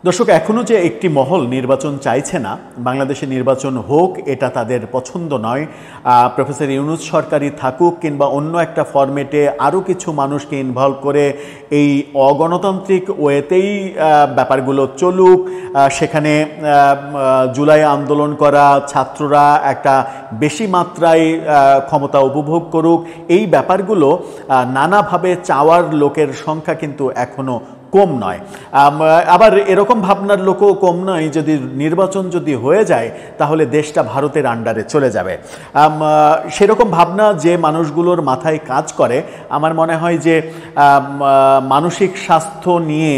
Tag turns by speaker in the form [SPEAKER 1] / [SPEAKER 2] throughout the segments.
[SPEAKER 1] দর্শক, এখনও যে একটি মহল নির্বাচন চাইছে না, বাংলাদেশে নির্বাচন হোক এটা তাদের পছন্দ নয়। প্রফেসর ইউনূস সরকারই থাকুক কিংবা অন্য একটা ফরম্যাটে আরও কিছু মানুষকে ইনভলভ করে এই অগণতান্ত্রিক ওয়েতেই ব্যাপারগুলো চলুক, সেখানে জুলাই আন্দোলন করা ছাত্ররা একটা বেশি মাত্রায় ক্ষমতা উপভোগ করুক, এই ব্যাপারগুলো নানাভাবে চাওয়ার লোকের সংখ্যা কিন্তু এখনও কম নয়। আবার এরকম ভাবনার লোকও কম নয়, যদি নির্বাচন যদি হয়ে যায় তাহলে দেশটা ভারতের আন্ডারে চলে যাবে। সেরকম ভাবনা যে মানুষগুলোর মাথায় কাজ করে, আমার মনে হয় যে মানসিক স্বাস্থ্য নিয়ে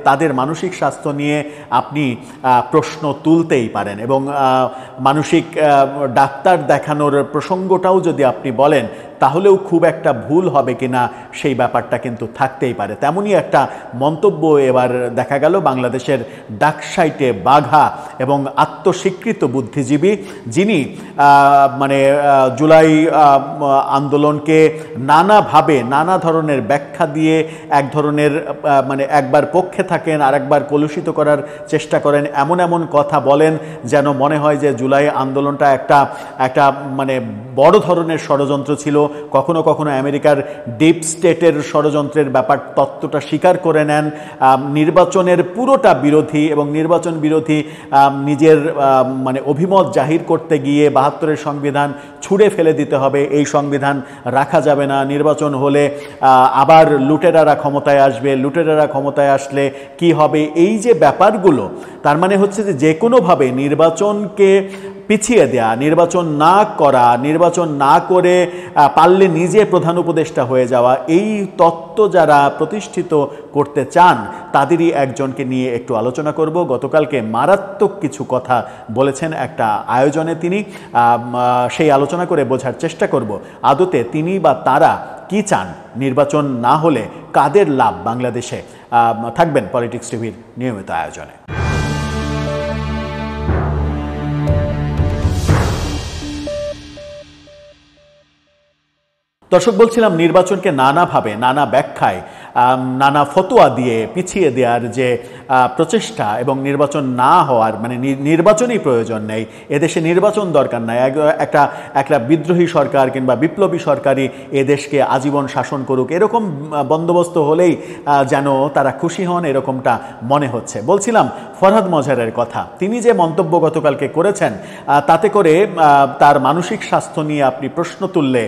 [SPEAKER 1] তাদের মানসিক স্বাস্থ্য নিয়ে আপনি প্রশ্ন তুলতেই পারেন, এবং মানসিক ডাক্তার দেখানোর প্রসঙ্গটাও যদি আপনি বলেন তাহলেও খুব একটা ভুল হবে কিনা সেই ব্যাপারটা কিন্তু থাকতেই পারে। তেমনই একটা মন্তব্য এবার দেখা গেল বাংলাদেশের ডাকসাইটে বাঘা এবং আত্মস্বীকৃত বুদ্ধিজীবী, যিনি জুলাই আন্দোলনকে নানাভাবে নানা ধরনের ব্যাখ্যা দিয়ে এক ধরনের একবার পক্ষে থাকেন আর একবার কলুষিত করার চেষ্টা করেন, এমন কথা বলেন যেন মনে হয় যে জুলাই আন্দোলনটা একটা বড় ধরনের ষড়যন্ত্র ছিল। কখনো কখনো আমেরিকার ডিপ স্টেটের ষড়যন্ত্রের ব্যাপার তত্ত্বটা স্বীকার করে নেন। নির্বাচনের পুরোটা বিরোধী এবং নির্বাচন বিরোধী নিজের অভিমত জাহির করতে গিয়ে ৭২-এর সংবিধান ছুঁড়ে ফেলে দিতে হবে, এই সংবিধান রাখা যাবে না, নির্বাচন হলে আবার লুটেরারা ক্ষমতায় আসবে, লুটেরারা ক্ষমতায় আসলে কি হবে, এই যে ব্যাপারগুলো, তার মানে হচ্ছে যে কোনোভাবে নির্বাচনকে পিছিয়ে দেয়া, নির্বাচন না করা, নির্বাচন না করে পারলে নিজে প্রধান উপদেষ্টা হয়ে যাওয়া, এই তত্ত্ব যারা প্রতিষ্ঠিত করতে চান তাদেরই একজনকে নিয়ে একটু আলোচনা করব। গতকালকে মারাত্মক কিছু কথা বলেছেন একটা আয়োজনে তিনি, সেই আলোচনা করে বোঝার চেষ্টা করব আদতে তিনি বা তারা কি চান, নির্বাচন না হলে কাদের লাভ বাংলাদেশে। থাকবেন পলিটিক্স টিভির নিয়মিত আয়োজনে। দর্শক, বলছিলাম নির্বাচনকে নানাভাবে নানা ব্যাখ্যায় নানা ফতোয়া দিয়ে পিছিয়ে দেওয়ার যে প্রচেষ্টা এবং নির্বাচন না হওয়ার নির্বাচনই প্রয়োজন নেই, এদেশে নির্বাচন দরকার নাই, একটা বিদ্রোহী সরকার কিংবা বিপ্লবী সরকারই এদেশকে আজীবন শাসন করুক, এরকম বন্দোবস্ত হলেই যেন তারা খুশি হন, এরকমটা মনে হচ্ছে। বলছিলাম ফরহাদ মজহারের কথা, তিনি যে মন্তব্য গতকালকে করেছেন তাতে করে তার মানসিক স্বাস্থ্য নিয়ে আপনি প্রশ্ন তুললে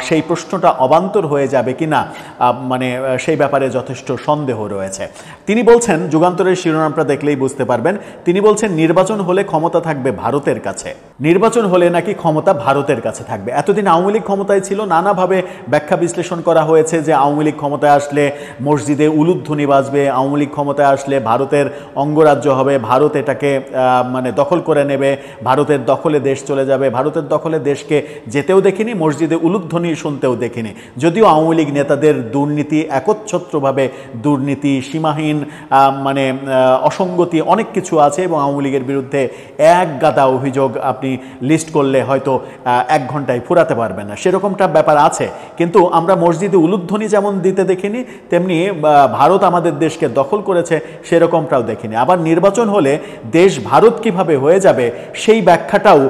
[SPEAKER 1] সেই প্রশ্নটা অবান্তর হয়ে যাবে কিনা সেই ব্যাপারে যথেষ্ট সন্দেহ রয়েছে। তিনি বলছেন, যুগান্তরের শিরোনামটা দেখলেই বুঝতে পারবেন, তিনি বলছেন নির্বাচন হলে ক্ষমতা থাকবে ভারতের কাছে, নির্বাচন হলে নাকি ক্ষমতা ভারতের কাছে থাকবে। এতদিন আওয়ামী লীগ ক্ষমতায় ছিল, নানাভাবে ব্যাখ্যা বিশ্লেষণ করা হয়েছে যে আওয়ামী লীগ ক্ষমতায় আসলে মসজিদে উলুধ্বনি বাজবে, আওয়ামী লীগ ক্ষমতায় আসলে ভারতের অঙ্গরাজ্য হবে, ভারত এটাকে দখল করে নেবে, ভারতের দখলে দেশ চলে যাবে। ভারতের দখলে দেশকে যেতেও দেখিনি, মসজিদে উলুধ্বনি শুনতেও দেখিনি, যদিও আওয়ামী লীগ নেতাদের দুর্নীতি, একচ্ছত্রভাবে দুর্নীতি, সীমাহীন অসঙ্গতি অনেক কিছু আছে, এবং আওয়ামী লীগের বিরুদ্ধে এক গাদা অভিযোগ আপনি লিস্ট করলে হয়তো 1 ঘন্টায় ফুরাতে পারবেন না, সেরকমটা ব্যাপার আছে। কিন্তু আমরা মসজিদে উলুধ্বনি যেমন দিতে দেখিনি, তেমনি ভারত আমাদের দেশকে দখল করেছে সেরকমটাও দেখিনি। আবার নির্বাচন হলে দেশ ভারত কিভাবে হয়ে যাবে সেই ব্যাখ্যাটাও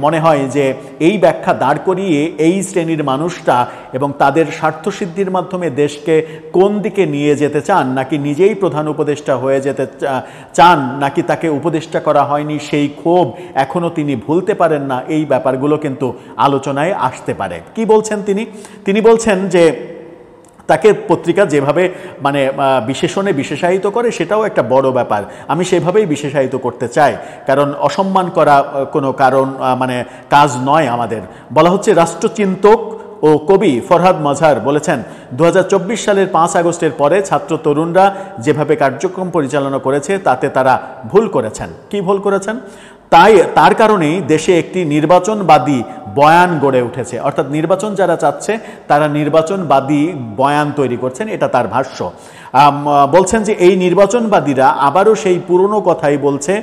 [SPEAKER 1] মনে হয় যে এই ব্যাখ্যা দাঁড় করিয়ে এই শ্রেণীর মানুষটা এবং তাদের স্বার্থসিদ্ধির মাধ্যমে দেশকে কোন দিকে নিয়ে যেতে চান, নাকি নিজেই প্রধান উপদেষ্টা হয়ে যেতে চান, নাকি তাকে উপদেষ্টা করা হয়নি সেই ক্ষোভ এখনও তিনি ভুলতে পারেন না, এই ব্যাপারগুলো কিন্তু আলোচনায় আসতে পারে। কি বলছেন তিনি বলছেন যে তাকে পত্রিকা যেভাবে বিশেষণে বিশেষায়িত করে সেটাও একটা বড় ব্যাপার, আমি সেভাবেই বিশেষায়িত করতে চাই, কারণ অসম্মান করা কোনো কাজ নয় আমাদের। বলা হচ্ছে, রাষ্ট্রচিন্তক ও কবি ফরহাদ মজহার বলেছেন 2024 সালের 5 আগস্টের পরে ছাত্র তরুণরা যেভাবে কার্যক্রম পরিচালনা করেছে তাতে তারা ভুল করেছেন। কি ভুল করেছেন? তার কারণেই দেশে একটি নির্বাচনবাদী বয়ান গড়ে উঠেছে, অর্থাৎ নির্বাচন যারা চাচ্ছে তারা নির্বাচনবাদী বয়ান তৈরি করছেন, এটা তার ভাষ্য। বলছেন যে এই নির্বাচনবাদীরা আবারও সেই পুরনো কথাই বলছে,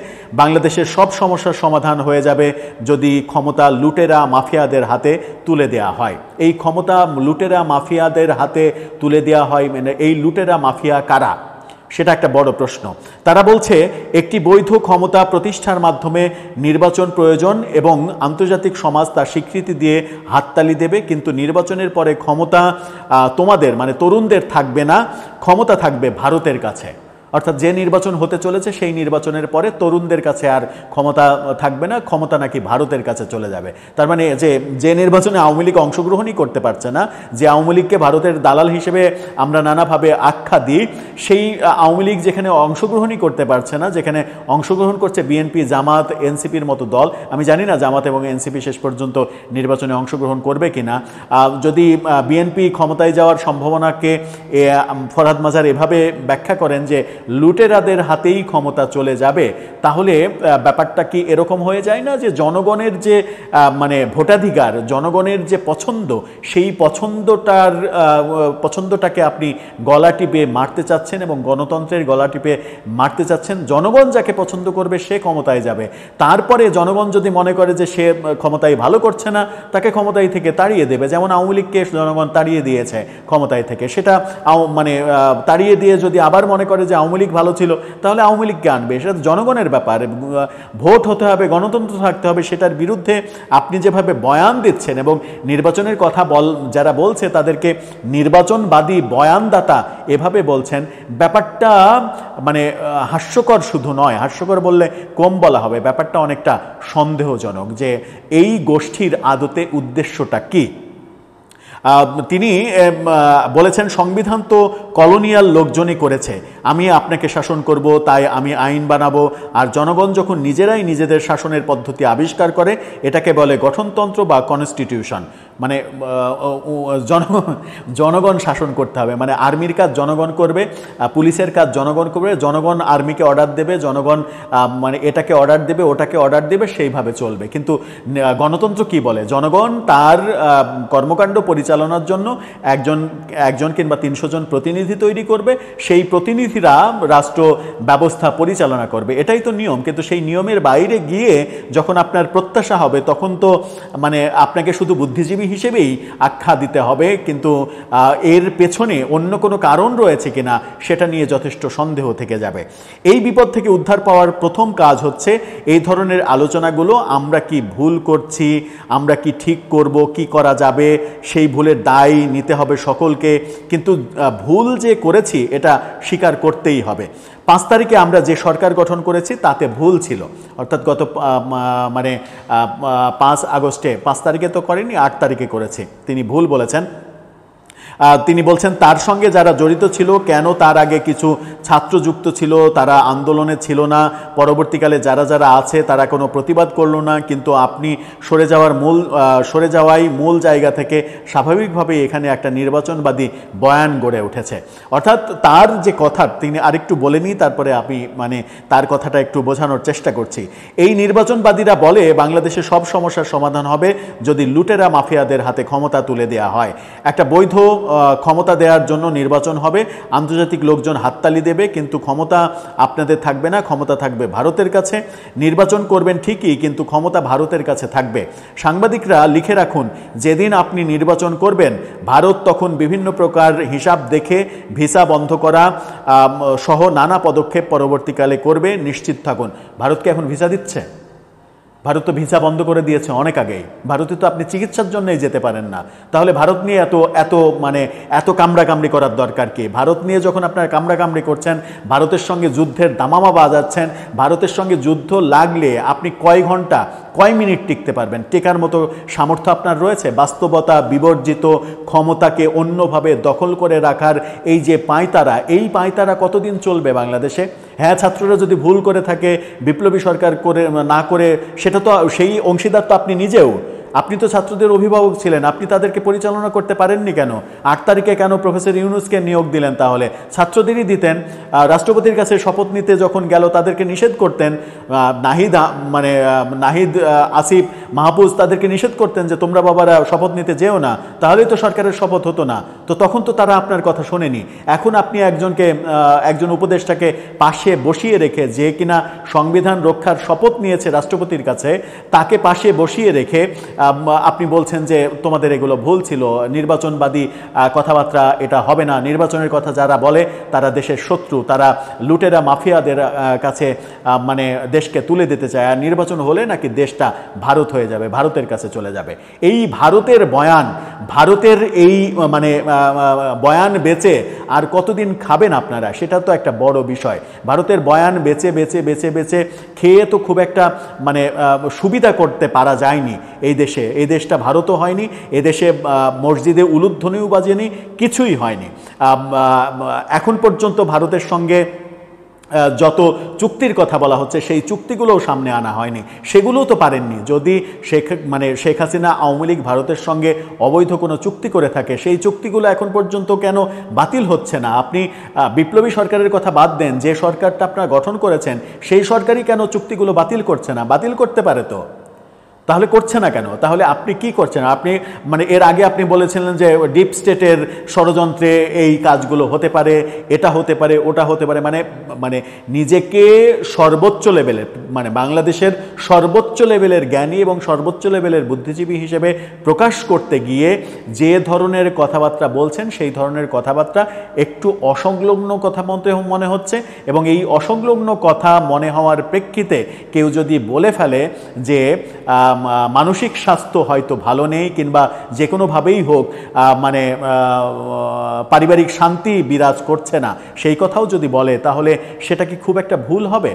[SPEAKER 1] বাংলাদেশের সব সমস্যার সমাধান হয়ে যাবে যদি ক্ষমতা লুটেরা মাফিয়াদের হাতে তুলে দেওয়া হয়। এই ক্ষমতা লুটেরা মাফিয়াদের হাতে তুলে দেওয়া হয়, এই লুটেরা মাফিয়া কারা সেটা একটা বড় প্রশ্ন। তারা বলছে একটি বৈধ ক্ষমতা প্রতিষ্ঠার মাধ্যমে নির্বাচন প্রয়োজন এবং আন্তর্জাতিক সমাজ তার স্বীকৃতি দিয়ে হাততালি দেবে, কিন্তু নির্বাচনের পরে ক্ষমতা তোমাদের মানে তরুণদের থাকবে না, ক্ষমতা থাকবে ভারতের কাছে। অর্থাৎ যে নির্বাচন হতে চলেছে সেই নির্বাচনের পরে তরুণদের কাছে আর ক্ষমতা থাকবে না, ক্ষমতা নাকি ভারতের কাছে চলে যাবে। তার মানে যে নির্বাচনে আওয়ামী লীগ অংশগ্রহণই করতে পারছে না, যে আওয়ামী লীগকে ভারতের দালাল হিসেবে আমরা নানাভাবে আখ্যা দিই, সেই আওয়ামী লীগ যেখানে অংশগ্রহণই করতে পারছে না, যেখানে অংশগ্রহণ করছে বিএনপি, জামাত, এনসিপির মতো দল। আমি জানি না জামাত এবং এনসিপি শেষ পর্যন্ত নির্বাচনে অংশগ্রহণ করবে কিনা। যদি বিএনপি ক্ষমতায় যাওয়ার সম্ভাবনাকে ফরহাদ মাজার এভাবে ব্যাখ্যা করেন যে লুটেরাদের হাতেই ক্ষমতা চলে যাবে, তাহলে ব্যাপারটা কি এরকম হয়ে যায় না যে জনগণের যে মানে ভোটাধিকার, জনগণের যে পছন্দ, সেই পছন্দটাকে আপনি গলা টিপে মারতে চাচ্ছেন এবং গণতন্ত্রের গলা টিপে মারতে চাচ্ছেন। জনগণ যাকে পছন্দ করবে সে ক্ষমতায় যাবে, তারপরে জনগণ যদি মনে করে যে সে ক্ষমতায় ভালো করছে না, তাকে ক্ষমতায় থেকে তাড়িয়ে দেবে। যেমন আওয়ামী লীগকে জনগণ তাড়িয়ে দিয়েছে ক্ষমতায় থেকে, সেটা মানে তাড়িয়ে দিয়ে যদি আবার মনে করে যে আওয়ামী লীগ ভালো ছিল, তাহলে আওয়ামী লীগকে আনবে। সেটা জনগণের ব্যাপার। ভোট হতে হবে, গণতন্ত্র থাকতে হবে। সেটার বিরুদ্ধে আপনি যেভাবে বয়ান দিচ্ছেন এবং নির্বাচনের কথা যারা বলছে তাদেরকে নির্বাচনবাদী বয়ানদাতা এভাবে বলছেন, ব্যাপারটা মানে হাস্যকর শুধু নয়, হাস্যকর বললে কম বলা হবে, ব্যাপারটা অনেকটা সন্দেহজনক যে এই গোষ্ঠীর আদতে উদ্দেশ্যটা কি। তিনি বলেছেন, সংবিধান তো কলোনিয়াল লোকজনই করেছে, আমি আপনাকে শাসন করব, তাই আমি আইন বানাবো। আর জনগণ যখন নিজেরাই নিজেদের শাসনের পদ্ধতি আবিষ্কার করে, এটাকে বলে গঠনতন্ত্র বা কনস্টিটিউশন। মানে জনগণ শাসন করতে হবে, মানে আর্মির কাজ জনগণ করবে, পুলিশের কাজ জনগণ করবে, জনগণ আর্মিকে অর্ডার দেবে, জনগণ মানে এটাকে অর্ডার দেবে, ওটাকে অর্ডার দেবে, সেইভাবে চলবে। কিন্তু গণতন্ত্র কি বলে? জনগণ তার কর্মকাণ্ড পরিচালনার জন্য একজন কিংবা 300 জন প্রতিনিধি তৈরি করবে, সেই প্রতিনিধিরা রাষ্ট্র ব্যবস্থা পরিচালনা করবে, এটাই তো নিয়ম। কিন্তু সেই নিয়মের বাইরে গিয়ে যখন আপনার প্রত্যাশা হবে, তখন তো মানে আপনাকে শুধু বুদ্ধিজীবী হিসেবেই আখ্যা দিতে হবে, কিন্তু এর পেছনে অন্য কোনো কারণ রয়েছে কিনা সেটা নিয়ে যথেষ্ট সন্দেহ থেকে যাবে। এই বিপদ থেকে উদ্ধার পাওয়ার প্রথম কাজ হচ্ছে এই ধরনের আলোচনাগুলো, আমরা কি ভুল করছি, আমরা কি ঠিক করব, কি করা যাবে, সেই ভুলের দায় নিতে হবে সকলকে। কিন্তু ভুল যে করেছি এটা স্বীকার করতেই হবে। 5 তারিখে আমরা যে সরকার গঠন করেছি তাতে ভুল ছিল, অর্থাৎ গত মানে 5 আগস্টে, 5 তারিখে তো করেনি, 8 তারিখে করেছি, তিনি ভুল বলেছেন। তিনি বলছেন তার সঙ্গে যারা জড়িত ছিল, কেন তার আগে কিছু ছাত্র যুক্ত ছিল, তারা আন্দোলনে ছিল না, পরবর্তীকালে যারা যারা আছে তারা কোনো প্রতিবাদ করলো না, কিন্তু আপনি সরে যাওয়াই মূল জায়গা থেকে স্বাভাবিকভাবেই এখানে একটা নির্বাচনবাদী বয়ান গড়ে উঠেছে। অর্থাৎ তার যে কথা, তিনি আরেকটু বলে নিই, তারপরে আমি মানে তার কথাটা একটু বোঝানোর চেষ্টা করছি। এই নির্বাচনবাদীরা বলে বাংলাদেশে সব সমস্যার সমাধান হবে যদি লুটেরা মাফিয়াদের হাতে ক্ষমতা তুলে দেওয়া হয়। একটা বৈধ ক্ষমতা দেওয়ার জন্য নির্বাচন হবে, আন্তর্জাতিক লোকজন হাততালি দেবে, কিন্তু ক্ষমতা আপনাদের থাকবে না, ক্ষমতা থাকবে ভারতের কাছে। নির্বাচন করবেন ঠিকই, কিন্তু ক্ষমতা ভারতের কাছে থাকবে। সাংবাদিকরা লিখে রাখুন, যেদিন আপনি নির্বাচন করবেন, ভারত তখন বিভিন্ন প্রকার হিসাব দেখে ভিসা বন্ধ করা সহ নানা পদক্ষেপ পরবর্তীকালে করবে, নিশ্চিত থাকুন। ভারতকে এখন ভিসা দিচ্ছে? ভারত তো ভিসা বন্ধ করে দিয়েছে অনেক আগেই। ভারতে তো আপনি চিকিৎসার জন্যই যেতে পারেন না, তাহলে ভারত নিয়ে এত কামড়াকামড়ি করার দরকার কি? ভারত নিয়ে যখন আপনারা কামড়াকামড়ি করছেন, ভারতের সঙ্গে যুদ্ধের দামামা বাজাচ্ছেন, ভারতের সঙ্গে যুদ্ধ লাগলে আপনি কয় ঘন্টা, কয় মিনিট টিকতে পারবেন? টেকার মতো সামর্থ্য আপনার রয়েছে? বাস্তবতা বিবর্জিত ক্ষমতাকে অন্যভাবে দখল করে রাখার এই যে পাঁয়তারা, এই পাঁয়তারা কতদিন চলবে বাংলাদেশে? হ্যাঁ, ছাত্ররা যদি ভুল করে থাকে, বিপ্লবী সরকার না করে, সেটা তো সেই অংশীদার তো আপনি নিজেও। আপনি তো ছাত্রদের অভিভাবক ছিলেন, আপনি তাদেরকে পরিচালনা করতে পারেননি কেন? 8 তারিখে কেন প্রফেসর ইউনূসকে নিয়োগ দিলেন? তাহলে ছাত্রদেরই দিতেন। রাষ্ট্রপতির কাছে শপথ নিতে যখন গেল তাদেরকে নিষেধ করতেন, নাহিদ, আসিফ, মাহফুজ তাদেরকে নিষেধ করতেন যে তোমরা বাবারা শপথ নিতে যেও না, তাহলেই তো সরকারের শপথ হতো না। তো তখন তো তারা আপনার কথা শোনেনি। এখন আপনি একজন উপদেষ্টাকে পাশে বসিয়ে রেখে, যে কিনা সংবিধান রক্ষার শপথ নিয়েছে রাষ্ট্রপতির কাছে, তাকে পাশে বসিয়ে রেখে আপনি বলছেন যে তোমাদের এগুলো ভুল ছিল, নির্বাচনবাদী কথাবার্তা এটা হবে না, নির্বাচনের কথা যারা বলে তারা দেশের শত্রু, তারা লুটেরা মাফিয়াদের কাছে মানে দেশকে তুলে দিতে চায়, আর নির্বাচন হলে নাকি দেশটা ভারত হয়ে যাবে, ভারতের কাছে চলে যাবে। এই ভারতের বয়ান, ভারতের এই মানে বয়ান বেচে আর কতদিন খাবেন আপনারা, সেটা তো একটা বড় বিষয়। ভারতের বয়ান বেচে বেচে বেচে বেচে খেয়ে তো খুব একটা মানে সুবিধা করতে পারা যায়নি এই দেশে। এই দেশটা ভারতও হয়নি, এদেশে মসজিদে উলুধ্বনিও বাজেনি, কিছুই হয়নি। এখন পর্যন্ত ভারতের সঙ্গে যত চুক্তির কথা বলা হচ্ছে সেই চুক্তিগুলোও সামনে আনা হয়নি, সেগুলোও তো পারেননি। যদি শেখ হাসিনা আওয়ামী লীগ ভারতের সঙ্গে অবৈধ কোনো চুক্তি করে থাকে, সেই চুক্তিগুলো এখন পর্যন্ত কেন বাতিল হচ্ছে না? আপনি বিপ্লবী সরকারের কথা বাদ দেন, যে সরকারটা আপনারা গঠন করেছেন সেই সরকারই কেন চুক্তিগুলো বাতিল করছে না? বাতিল করতে পারে তো, তাহলে করছে না কেন? তাহলে আপনি কি করছেন? আপনি মানে এর আগে আপনি বলেছিলেন যে ডিপ স্টেটের ষড়যন্ত্রে এই কাজগুলো হতে পারে, এটা হতে পারে, ওটা হতে পারে, মানে মানে নিজেকে সর্বোচ্চ লেভেলের মানে বাংলাদেশের সর্বোচ্চ লেভেলের জ্ঞানী এবং সর্বোচ্চ লেভেলের বুদ্ধিজীবী হিসেবে প্রকাশ করতে গিয়ে যে ধরনের কথাবার্তা বলছেন সেই ধরনের কথাবার্তা একটু অসংলগ্ন কথা মনে হচ্ছে। এবং এই অসংলগ্ন কথা মনে হওয়ার প্রেক্ষিতে কেউ যদি বলে ফেলে যে মানসিক স্বাস্থ্য হয়তো ভালো নেই, কিংবা যে কোনোভাবেই হোক মানে পারিবারিক শান্তি বিরাজ করছে না, সেই কথাও যদি বলে, তাহলে সেটা কি খুব একটা ভুল হবে?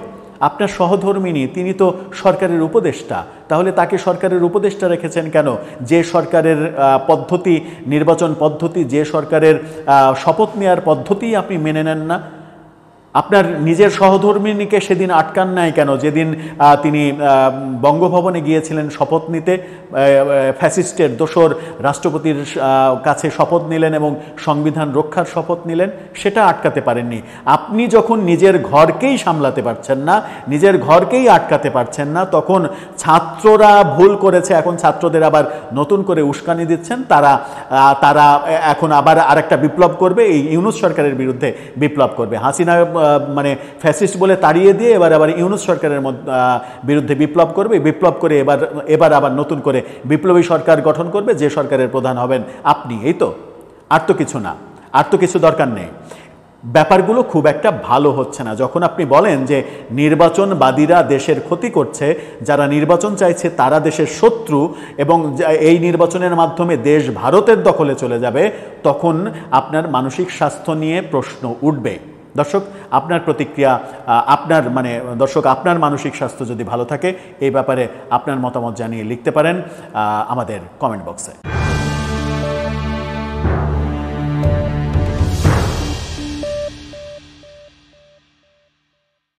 [SPEAKER 1] আপনার সহধর্মিণী তিনি তো সরকারের উপদেষ্টা, তাহলে তাকে সরকারের উপদেষ্টা রেখেছেন কেন? যে সরকারের পদ্ধতি, নির্বাচন পদ্ধতি, যে সরকারের শপথ নেওয়ার পদ্ধতি আপনি মেনে নেন না? আপনার নিজের সহধর্মিণীকে সেদিন আটকান নাই কেন, যেদিন তিনি বঙ্গভবনে গিয়েছিলেন শপথ নিতে, ফ্যাসিস্টের দোসর রাষ্ট্রপতির কাছে শপথ নিলেন এবং সংবিধান রক্ষার শপথ নিলেন? সেটা আটকাতে পারেননি। আপনি যখন নিজের ঘরকেই সামলাতে পারছেন না, নিজের ঘরকেই আটকাতে পারছেন না, তখন ছাত্ররা ভুল করেছে, এখন ছাত্রদের আবার নতুন করে উস্কানি দিচ্ছেন, তারা এখন আবার আরেকটা বিপ্লব করবে, এই ইউনূস সরকারের বিরুদ্ধে বিপ্লব করবে। হাসিনা মানে ফ্যাসিস্ট বলে তাড়িয়ে দিয়ে এবার ইউনূস সরকারের বিরুদ্ধে বিপ্লব করবে, বিপ্লব করে এবার আবার নতুন করে বিপ্লবী সরকার গঠন করবে, যে সরকারের প্রধান হবেন আপনি। এই তো, আর তো কিছু না, আর তো কিছু দরকার নেই। ব্যাপারগুলো খুব একটা ভালো হচ্ছে না। যখন আপনি বলেন যে নির্বাচনবাদীরা দেশের ক্ষতি করছে, যারা নির্বাচন চাইছে তারা দেশের শত্রু এবং এই নির্বাচনের মাধ্যমে দেশ ভারতের দখলে চলে যাবে, তখন আপনার মানসিক স্বাস্থ্য নিয়ে প্রশ্ন উঠবে। দর্শক, আপনার প্রতিক্রিয়া, আপনার মানসিক স্বাস্থ্য যদি ভালো থাকে, এই ব্যাপারে আপনার মতামত জানিয়ে লিখতে পারেন আমাদের কমেন্ট বক্সে।